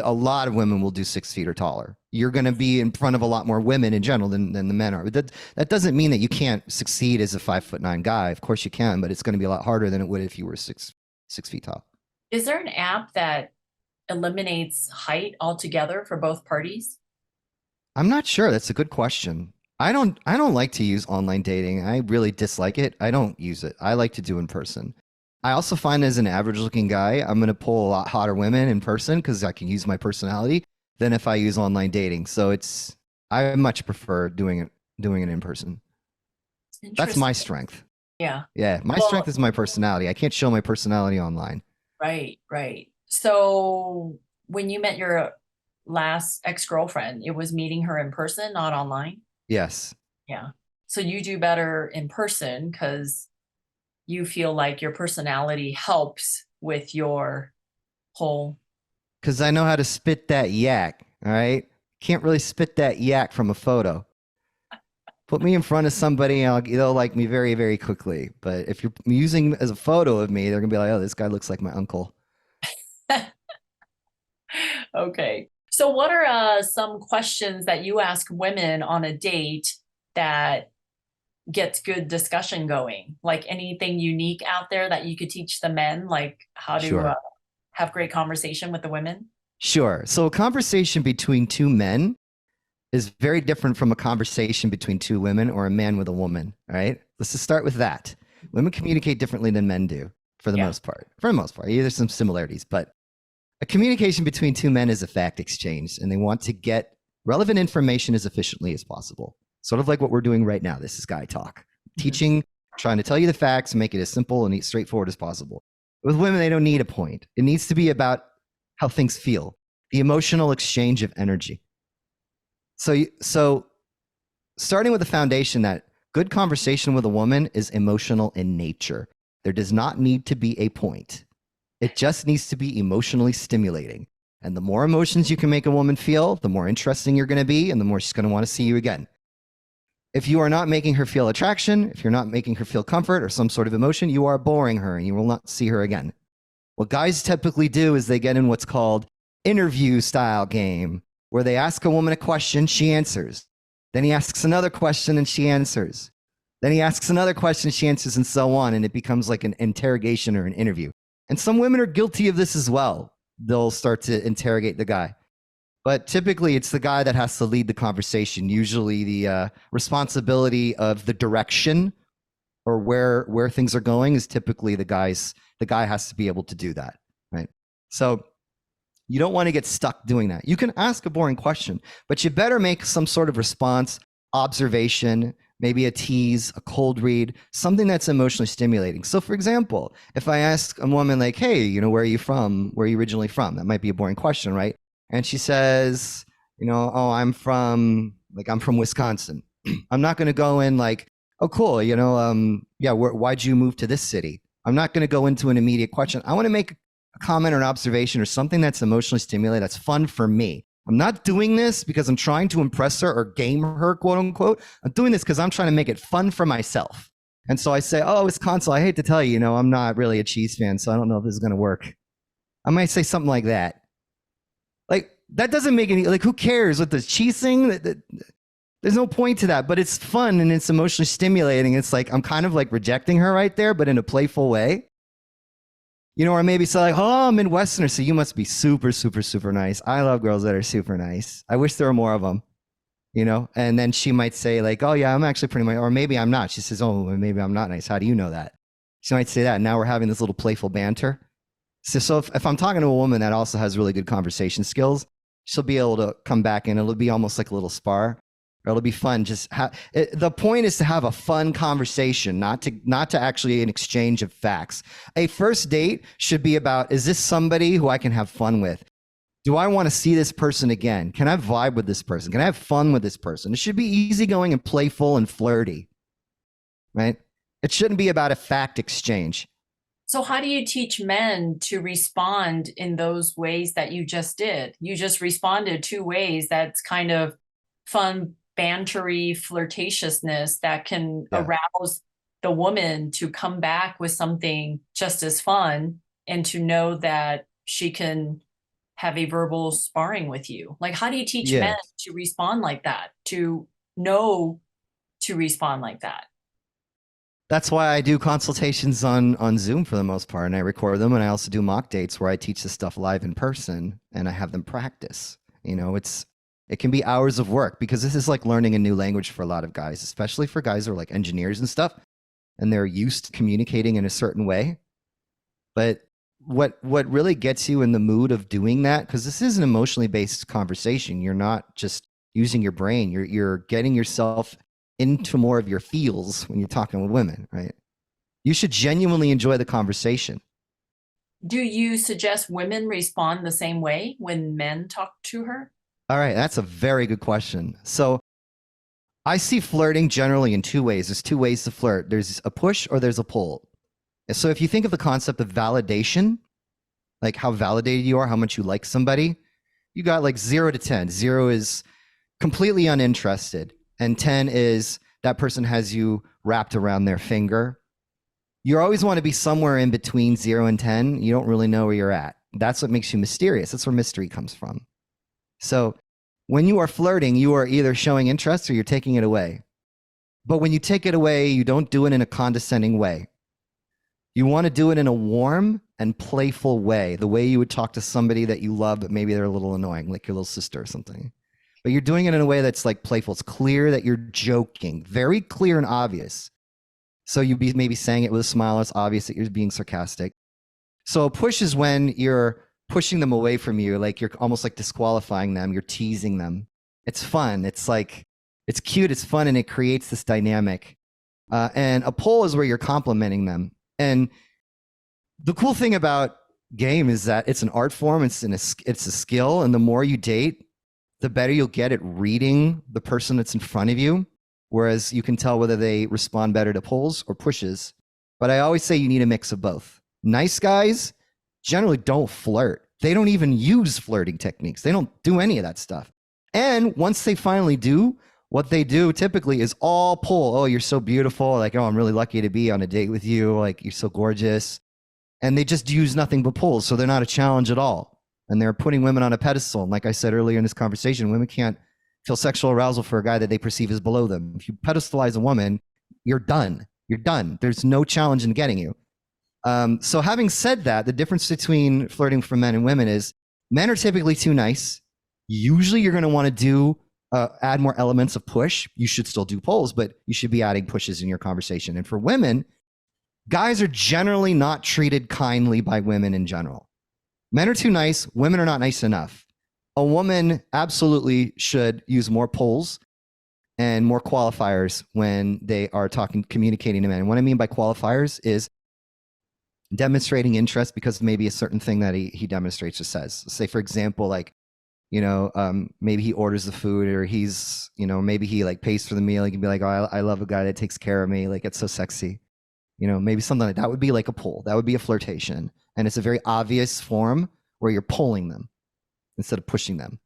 A lot of women will do 6 feet or taller. You're going to be in front of a lot more women in general than the men are. But that doesn't mean that you can't succeed as a 5'9" guy. Of course you can, but it's going to be a lot harder than it would if you were six feet tall. Is there an app that eliminates height altogether for both parties? I'm not sure. That's a good question. I don't like to use online dating. I really dislike it. I don't use it. I like to do in person. I also find as an average looking guy, I'm going to pull a lot hotter women in person because I can use my personality than if I use online dating. So I much prefer doing it in person. That's my strength. Yeah. Yeah. My strength is my personality. I can't show my personality online. Right. So when you met your last ex-girlfriend, it was meeting her in person, not online? Yes. Yeah. So you do better in person because you feel like your personality helps with your whole. Because I know how to spit that yak. All right. Can't really spit that yak from a photo. Put me in front of somebody and they'll like me very, very quickly. But if you're using as a photo of me, they're going to be like, oh, this guy looks like my uncle. Okay. So what are some questions that you ask women on a date that gets good discussion going? Like anything unique out there that you could teach the men, like how to have great conversation with the women? Sure. So a conversation between two men is very different from a conversation between two women or a man with a woman. All right. Let's just start with that. Women communicate differently than men do for the most part. For the most part, there's some similarities, but a communication between two men is a fact exchange, and they want to get relevant information as efficiently as possible. Sort of like what we're doing right now. This is Guy Talk. Teaching, trying to tell you the facts, make it as simple and straightforward as possible. With women, they don't need a point. It needs to be about how things feel, the emotional exchange of energy. So starting with the foundation that good conversation with a woman is emotional in nature. There does not need to be a point. It just needs to be emotionally stimulating. And the more emotions you can make a woman feel, the more interesting you're going to be and the more she's going to want to see you again. If you are not making her feel attraction, if you're not making her feel comfort or some sort of emotion, you are boring her and you will not see her again. What guys typically do is they get in what's called interview style game, where they ask a woman a question, she answers. Then he asks another question and she answers. Then he asks another question, she answers, and so on. And it becomes like an interrogation or an interview. And some women are guilty of this as well. They'll start to interrogate the guy. But typically, it's the guy that has to lead the conversation. Usually, the responsibility of the direction or where things are going is typically the guy has to be able to do that, right? So you don't want to get stuck doing that. You can ask a boring question, but you better make some sort of response, observation, maybe a tease, a cold read, something that's emotionally stimulating. So for example, if I ask a woman like, hey, you know, where are you from? Where are you originally from? That might be a boring question, right? And she says, you know, oh, I'm from Wisconsin. I'm not going to go in like, oh, cool. You know, yeah, why'd you move to this city? I'm not going to go into an immediate question. I want to make a comment or an observation or something that's emotionally stimulating, that's fun for me. I'm not doing this because I'm trying to impress her or game her, quote unquote. I'm doing this because I'm trying to make it fun for myself. And so I say, oh, Wisconsin, I hate to tell you, you know, I'm not really a cheese fan, so I don't know if this is going to work. I might say something like that. Like, that doesn't make any, like, who cares with the cheese thing? There's no point to that, but it's fun and it's emotionally stimulating. It's like, I'm kind of like rejecting her right there, but in a playful way. You know, or maybe say like, oh, I'm Midwesterner, so you must be super, super, super nice. I love girls that are super nice. I wish there were more of them, you know? And then she might say like, oh yeah, I'm actually pretty nice. Or maybe I'm not. She says, oh, maybe I'm not nice. How do you know that? She might say that. And now we're having this little playful banter. So if I'm talking to a woman that also has really good conversation skills, she'll be able to come back and it'll be almost like a little spar. Or it'll be fun. The point is to have a fun conversation, not to actually an exchange of facts. A first date should be about, is this somebody who I can have fun with? Do I want to see this person again? Can I vibe with this person? Can I have fun with this person? It should be easygoing and playful and flirty, right? It shouldn't be about a fact exchange. So how do you teach men to respond in those ways that you just did? You just responded 2 ways that's kind of fun, bantery flirtatiousness that can arouse the woman to come back with something just as fun and to know that she can have a verbal sparring with you. Like, how do you teach men to respond like that, to know to respond like that? That's why I do consultations on Zoom for the most part, and I record them, and I also do mock dates where I teach this stuff live in person and I have them practice. You know, it can be hours of work because this is like learning a new language for a lot of guys, especially for guys who are like engineers and stuff, and they're used to communicating in a certain way. But what really gets you in the mood of doing that, because this is an emotionally based conversation, you're not just using your brain, you're getting yourself into more of your feels when you're talking with women, right? You should genuinely enjoy the conversation. Do you suggest women respond the same way when men talk to her? All right, that's a very good question. So I see flirting generally in 2 ways. There's 2 ways to flirt. There's a push or there's a pull. So if you think of the concept of validation, like how validated you are, how much you like somebody, you got like 0 to 10. 0 is completely uninterested, and 10 is that person has you wrapped around their finger. You always want to be somewhere in between 0 and 10. You don't really know where you're at. That's what makes you mysterious. That's where mystery comes from. So when you are flirting, you are either showing interest or you're taking it away. But when you take it away, you don't do it in a condescending way. You want to do it in a warm and playful way, the way you would talk to somebody that you love, but maybe they're a little annoying, like your little sister or something. But you're doing it in a way that's like playful. It's clear that you're joking, very clear and obvious. So you'd be maybe saying it with a smile. It's obvious that you're being sarcastic. So a push is when you're pushing them away from you, like you're almost like disqualifying them, you're teasing them. It's fun. It's like, it's cute, it's fun, and it creates this dynamic. And a pull is where you're complimenting them. And the cool thing about game is that it's an art form, it's a skill, and the more you date, the better you'll get at reading the person that's in front of you, whereas you can tell whether they respond better to pulls or pushes. But I always say you need a mix of both. Nice guys generally don't flirt. They don't even use flirting techniques. They don't do any of that stuff. And once they finally do, what they do typically is all pull. Oh, you're so beautiful. Like, oh, I'm really lucky to be on a date with you. Like, you're so gorgeous. And they just use nothing but pulls. So they're not a challenge at all. And they're putting women on a pedestal. And like I said earlier in this conversation, women can't feel sexual arousal for a guy that they perceive as below them. If you pedestalize a woman, you're done. You're done. There's no challenge in getting you. So having said that, the difference between flirting for men and women is men are typically too nice. Usually you're going to want to do add more elements of push. You should still do pulls, but you should be adding pushes in your conversation. And for women, guys are generally not treated kindly by women in general. Men are too nice. Women are not nice enough. A woman absolutely should use more pulls and more qualifiers when they are communicating to men. And what I mean by qualifiers is demonstrating interest because maybe a certain thing that he demonstrates or says. Say, for example, like, maybe he orders the food, or he's, maybe he like pays for the meal. He can be like, oh, I love a guy that takes care of me. Like, it's so sexy. Maybe something like that would be like a pull. That would be a flirtation. And it's a very obvious form where you're pulling them instead of pushing them.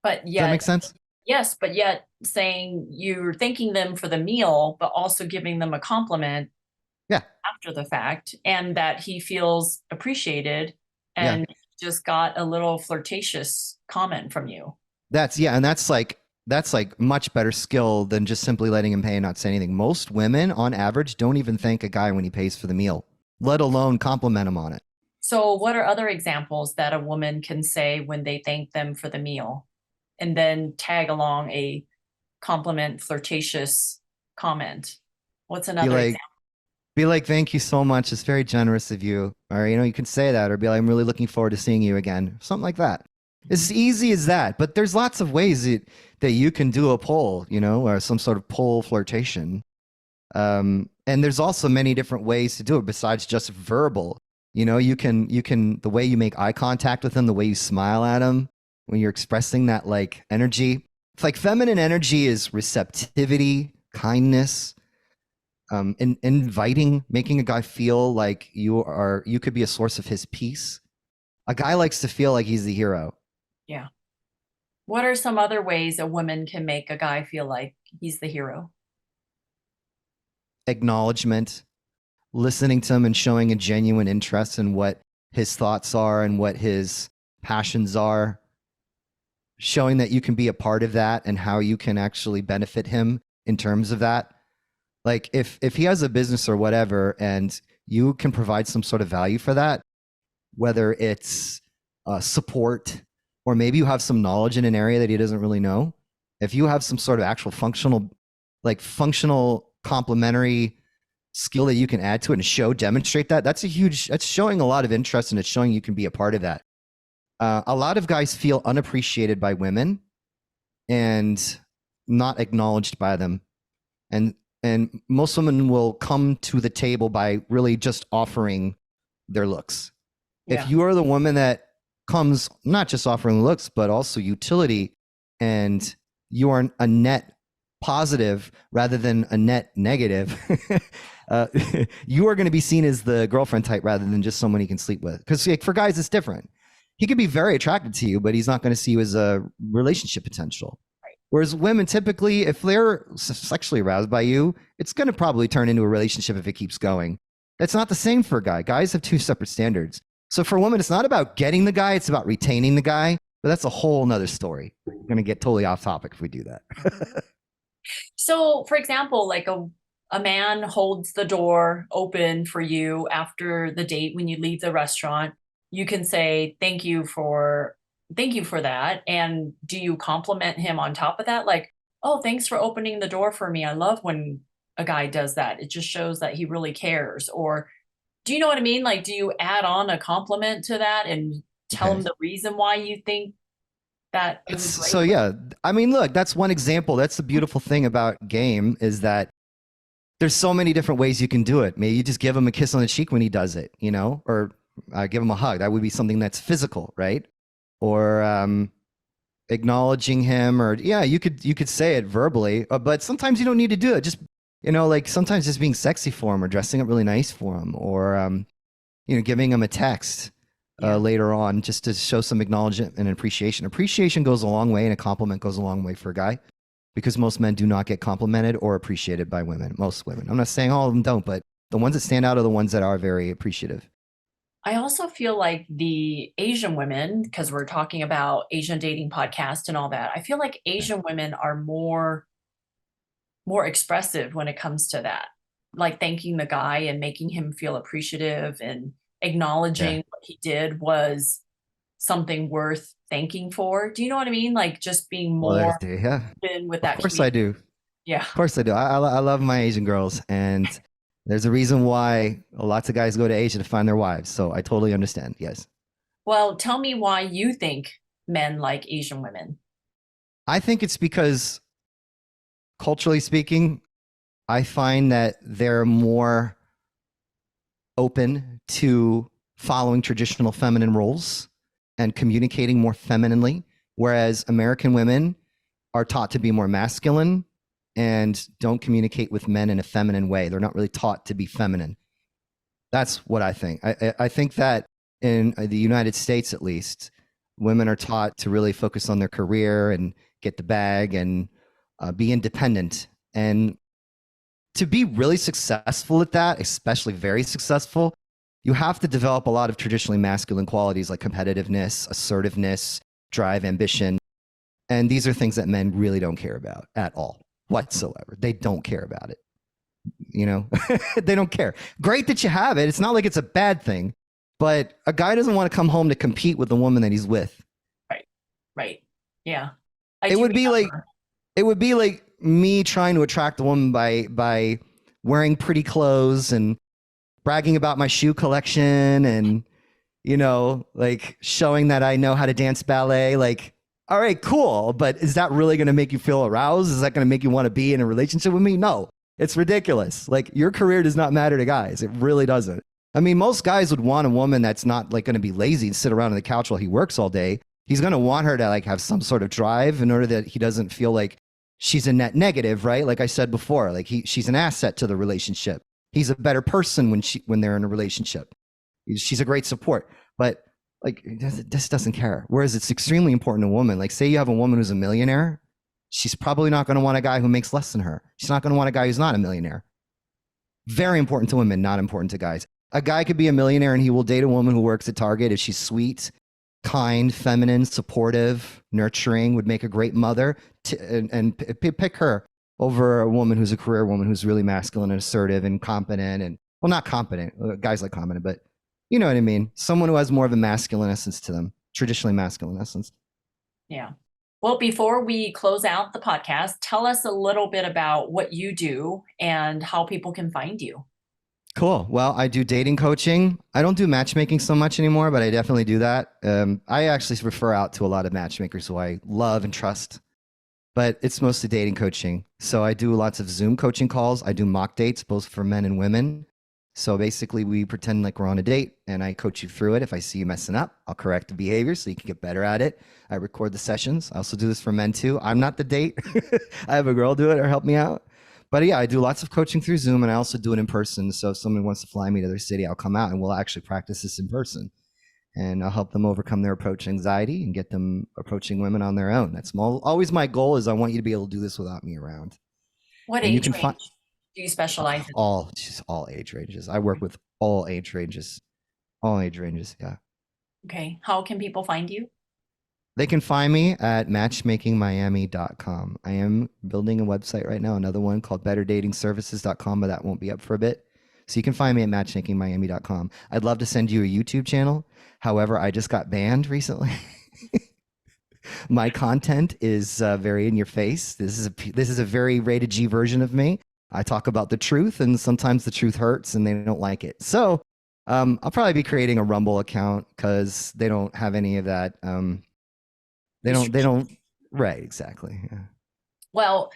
But Does that make sense? Yes, but yet saying you're thanking them for the meal, but also giving them a compliment after the fact, and that he feels appreciated and just got a little flirtatious comment from you. That's like much better skill than just simply letting him pay and not say anything. Most women on average don't even thank a guy when he pays for the meal, let alone compliment him on it. So what are other examples that a woman can say when they thank them for the meal, and then tag along a compliment, flirtatious comment? What's another example? Be like, thank you so much. It's very generous of you. Or, you can say that, or be like, I'm really looking forward to seeing you again. Something like that. It's as easy as that. But there's lots of ways that you can do a pull, or some sort of pull flirtation. And there's also many different ways to do it besides just verbal. You can, the way you make eye contact with them, the way you smile at them when you're expressing that like energy. It's like feminine energy is receptivity, kindness, inviting, making a guy feel like you could be a source of his peace. A guy likes to feel like he's the hero. Yeah. What are some other ways a woman can make a guy feel like he's the hero? Acknowledgement, listening to him and showing a genuine interest in what his thoughts are and what his passions are. Showing that you can be a part of that and how you can actually benefit him in terms of that. Like if he has a business or whatever, and you can provide some sort of value for that, whether it's support, or maybe you have some knowledge in an area that he doesn't really know. If you have some sort of actual functional complementary skill that you can add to it and demonstrate that's showing a lot of interest, and it's showing you can be a part of that. A lot of guys feel unappreciated by women and not acknowledged by them. And most women will come to the table by really just offering their looks. Yeah. If you are the woman that comes not just offering looks, but also utility, and you are a net positive rather than a net negative, you are going to be seen as the girlfriend type rather than just someone he can sleep with. Because for guys, it's different. He could be very attracted to you, but he's not going to see you as a relationship potential. Whereas women, typically, if they're sexually aroused by you, it's going to probably turn into a relationship if it keeps going. That's not the same for a guy. Guys have two separate standards. So for a woman, it's not about getting the guy, it's about retaining the guy. But that's a whole nother story. We're going to get totally off topic if we do that. So, for example, like a man holds the door open for you after the date when you leave the restaurant. You can say, thank you for that. And do you compliment him on top of that? Like, oh, thanks for opening the door for me. I love when a guy does that. It just shows that he really cares. Or do you know what I mean? Like, do you add on a compliment to that and tell him the reason why you think that it was great? So yeah, I mean, look, that's one example. That's the beautiful thing about game, is that there's so many different ways you can do it. Maybe you just give him a kiss on the cheek when he does it, or give him a hug. That would be something that's physical, right? Or acknowledging him, or you could say it verbally, but sometimes you don't need to do it. Just like sometimes just being sexy for him, or dressing up really nice for him, or giving him a text later on, just to show some acknowledgement and appreciation. Appreciation goes a long way, and a compliment goes a long way for a guy. because most men do not get complimented or appreciated by women. Most women. I'm not saying all of them don't, but the ones that stand out are the ones that are very appreciative. I also feel like the Asian women, because we're talking about Asian dating podcast and all that, I feel like Asian women are more expressive when it comes to that, like thanking the guy and making him feel appreciative and acknowledging what he did was something worth thanking for. Do you know what I mean? Like just being Well, more yeah, in with of that course I do. Yeah. Of course I do. I love my Asian girls, and there's a reason why lots of guys go to Asia to find their wives. So I totally understand. Yes. Well, tell me why you think men like Asian women. I think it's because culturally speaking, I find that they're more open to following traditional feminine roles and communicating more femininely, whereas American women are taught to be more masculine and don't communicate with men in a feminine way. They're not really taught to be feminine. That's what I think. I think that in the United States, at least, women are taught to really focus on their career and get the bag and be independent. And to be really successful at that, especially very successful, you have to develop a lot of traditionally masculine qualities like competitiveness, assertiveness, drive, ambition. And these are things that men really don't care about at all, whatsoever. They don't care about it. You know, they don't care. Great that you have it. It's not like it's a bad thing, but a guy doesn't want to come home to compete with the woman that he's with. Right. Yeah. It would be like me trying to attract a woman by wearing pretty clothes and bragging about my shoe collection and, you know, like showing that I know how to dance ballet. Like, all right, cool. But is that really going to make you feel aroused? Is that going to make you want to be in a relationship with me? No, it's ridiculous. Like your career does not matter to guys. It really doesn't. I mean, most guys would want a woman that's not like going to be lazy and sit around on the couch while he works all day. He's going to want her to like have some sort of drive in order that he doesn't feel like she's a net negative, right? Like I said before, like she's an asset to the relationship. He's a better person when they're in a relationship. She's a great support, but like this doesn't care. Whereas it's extremely important to a woman. Like say you have a woman who's a millionaire, she's probably not going to want a guy who makes less than her. She's not going to want a guy who's not a millionaire. Very important to women, not important to guys. A guy could be a millionaire and he will date a woman who works at Target if she's sweet, kind, feminine, supportive, nurturing, would make a great mother, and pick her over a woman who's a career woman who's really masculine and assertive and competent and, well, not competent, guys like competent, but you know what I mean? Someone who has more of a masculine essence to them, traditionally masculine essence. Yeah. Well, before we close out the podcast, tell us a little bit about what you do and how people can find you. Cool. Well, I do dating coaching. I don't do matchmaking so much anymore, but I definitely do that. I actually refer out to a lot of matchmakers who I love and trust, but it's mostly dating coaching. So I do lots of Zoom coaching calls. I do mock dates, both for men and women. So basically we pretend like we're on a date and I coach you through it. If I see you messing up, I'll correct the behavior so you can get better at it. I record the sessions. I also do this for men too. I'm not the date. I have a girl do it or help me out. But yeah, I do lots of coaching through Zoom and I also do it in person. So if someone wants to fly me to their city, I'll come out and we'll actually practice this in person. And I'll help them overcome their approach anxiety and get them approaching women on their own. That's always my goal is I want you to be able to do this without me around. What and age range do you specialize in? All age ranges. I work with all age ranges. All age ranges, yeah. Okay. How can people find you? They can find me at matchmakingmiami.com. I am building a website right now, another one called betterdatingservices.com, but that won't be up for a bit. So you can find me at matchmakingmiami.com. I'd love to send you a YouTube channel. However, I just got banned recently. My content is very in your face. This is a very rated G version of me. I talk about the truth, and sometimes the truth hurts, and they don't like it. So I'll probably be creating a Rumble account because they don't have any of that. They don't. Right, exactly. Yeah. Well,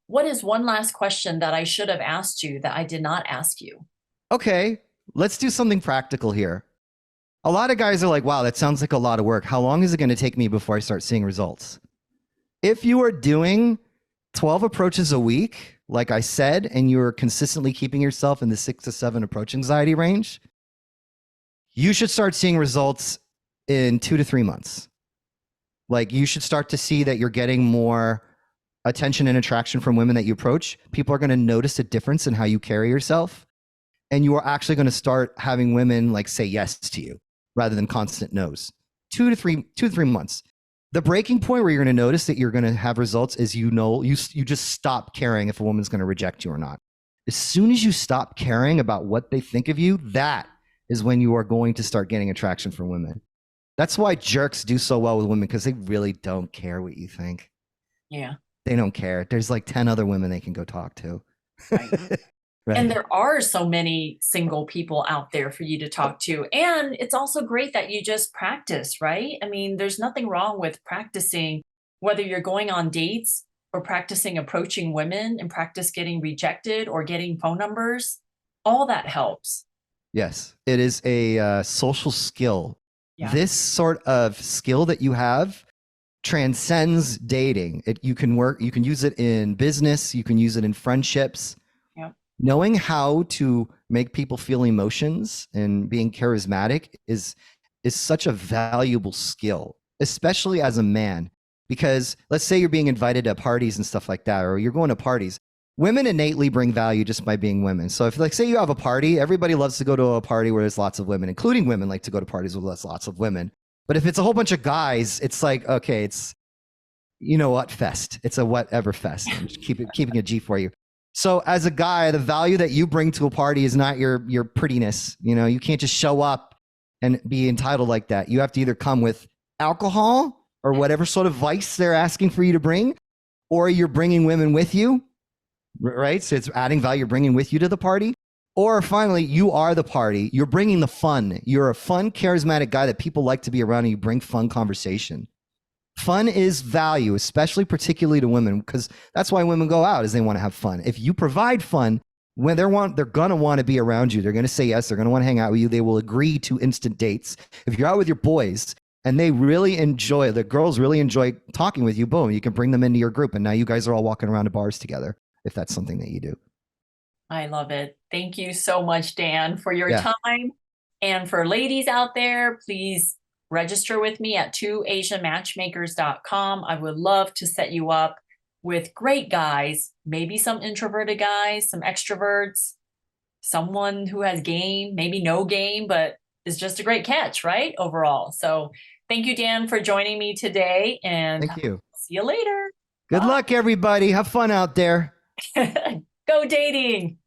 what is one last question that I should have asked you that I did not ask you? Okay, let's do something practical here. A lot of guys are like, wow, that sounds like a lot of work. How long is it going to take me before I start seeing results? If you are doing 12 approaches a week, like I said, and you're consistently keeping yourself in the 6 to 7 approach anxiety range, you should start seeing results in 2 to 3 months. Like you should start to see that you're getting more attention and attraction from women that you approach, people are going to notice a difference in how you carry yourself. And you are actually going to start having women like say yes to you rather than constant no's. 2 to 3 months. The breaking point where you're going to notice that you're going to have results is you just stop caring if a woman's going to reject you or not. As soon as you stop caring about what they think of you, that is when you are going to start getting attraction from women. That's why jerks do so well with women, because they really don't care what you think. Yeah. They don't care. There's like 10 other women they can go talk to. Right. Right. And there are so many single people out there for you to talk to. And it's also great that you just practice, right? I mean, there's nothing wrong with practicing, whether you're going on dates or practicing approaching women and practice getting rejected or getting phone numbers. All that helps. Yes, it is a social skill. Yeah. This sort of skill that you have transcends dating. You can use it in business, you can use it in friendships. Yeah. Knowing how to make people feel emotions and being charismatic is such a valuable skill, especially as a man. Because let's say you're being invited to parties and stuff like that, or you're going to parties. Women innately bring value just by being women. So if, like, say you have a party, everybody loves to go to a party where there's lots of women, including women like to go to parties with lots of women. But if it's a whole bunch of guys, it's like, okay, it's, you know what, fest. It's a whatever fest. Keeping a G for you. So as a guy, the value that you bring to a party is not your prettiness. You know, you can't just show up and be entitled like that. You have to either come with alcohol or whatever sort of vice they're asking for you to bring, or you're bringing women with you, right? So it's adding value, you're bringing with you to the party. Or finally, you are the party. You're bringing the fun. You're a fun, charismatic guy that people like to be around, and you bring fun conversation. Fun is value, especially particularly to women, because that's why women go out, is they want to have fun. If you provide fun, when they're going to want to be around you. They're going to say yes. They're going to want to hang out with you. They will agree to instant dates. If you're out with your boys and the girls really enjoy talking with you, boom, you can bring them into your group. And now you guys are all walking around to bars together, if that's something that you do. I love it. Thank you so much, Dan, for your Yeah. time. And for ladies out there, please register with me at 2asianmatchmakers.com. I would love to set you up with great guys, maybe some introverted guys, some extroverts, someone who has game, maybe no game, but is just a great catch, right? Overall. So thank you, Dan, for joining me today. And Thank you. see you later. Good luck, everybody. Have fun out there. Go dating.